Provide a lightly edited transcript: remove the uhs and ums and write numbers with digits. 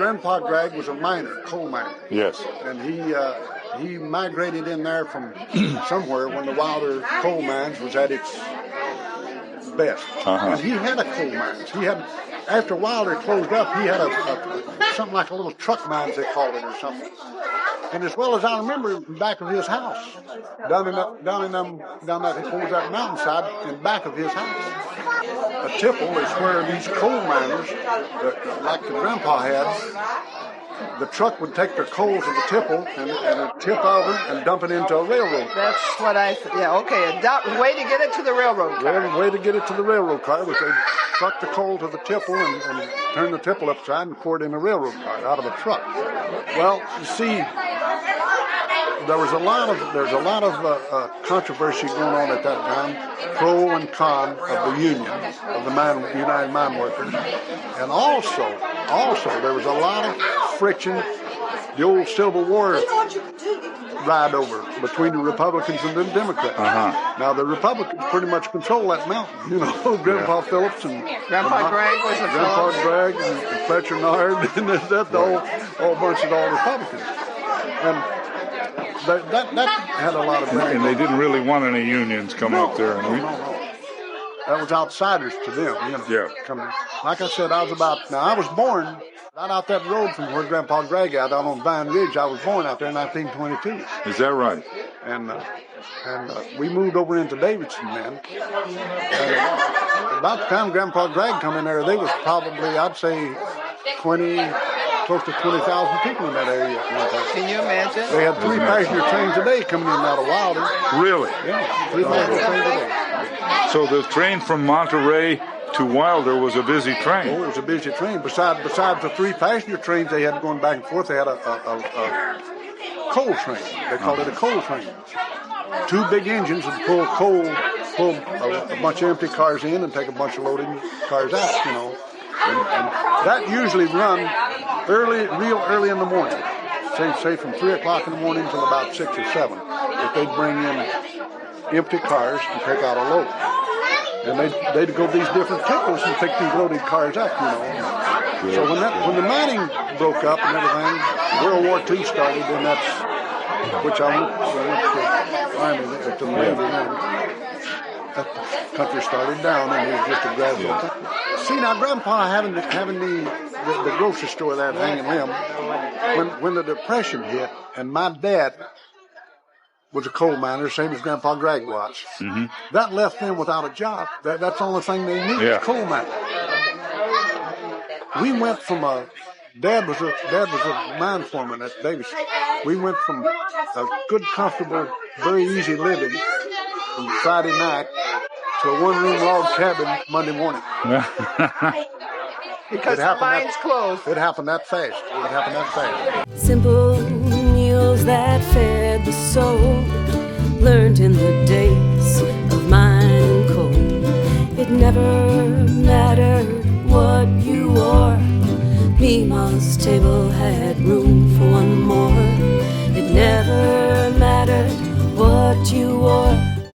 Grandpa Gregg was a miner, coal miner. Yes. And he migrated in there from somewhere when the Wilder coal mines was at its best. And he had a coal mines. He had, after Wilder closed up, he had a something like a little truck mines, they called it, or something. And as well as I remember, back of his house, down that mountainside, in back of his house. A tipple is where these coal miners, like the grandpa had, the truck would take their coal to the tipple and tip over and dump it into a railroad car. That's what okay. A way to get it to the railroad car. Way to get it to the railroad car was they truck the coal to the tipple and turn the tipple upside and pour it in a railroad car out of a truck. Well, you see, there's a lot of controversy going on at that time, pro and con of the union, of the United Mine Workers, and also there was a lot of friction, the old Civil War ride over between the Republicans and the Democrats. Now the Republicans pretty much control that mountain, you know. Grandpa Phillips and Grandpa Gregg was Grandpa Gregg and Fletcher Nard and that the whole bunch of all Republicans. And that had a lot of bearing. And they didn't really want any unions coming up there. That was outsiders to them, you know. Yeah. Coming. Like I said, I was born right out that road from where Grandpa Gregg out on Vine Ridge. I was born out there in 1922. Is that right? And we moved over into Davidson then. And about the time Grandpa Gregg come in there, they was probably, I'd say, close to 20,000 people in that area. Can you imagine? They had 3 passenger trains a day coming in and out of Wilder. Really? Yeah, 3 passenger trains a day. So the train from Monterey to Wilder was a busy train. Oh, it was a busy train. Besides the 3 passenger trains they had going back and forth, they had a coal train. They called it a coal train. 2 big engines would pull a bunch of empty cars in and take a bunch of loaded cars out, you know. And that usually run real early in the morning. Say from 3 o'clock in the morning till about 6 or 7. If they'd bring in empty cars and take out a load. And they'd go these different tipples and pick these loaded cars up, you know. So when the mining broke up and everything, World War II started, and that's which I went to Army at the Navy then. That country started down, and it was just a gradual thing. See, now Grandpa having the grocery store there at Hanging Limb, when the Depression hit, and my dad was a coal miner, same as Grandpa Gregg was. That left them without a job. That's the only thing they knew, coal mining. We went from Dad was a mine foreman at Davis. We went from a good, comfortable, very easy living from Friday night to a 1-room log cabin Monday morning. Because the mine's closed. It happened that fast. Simple meals that fed the soul, learned in the days of mine and coal. It never mattered what you wore. Mima's table had room for one more.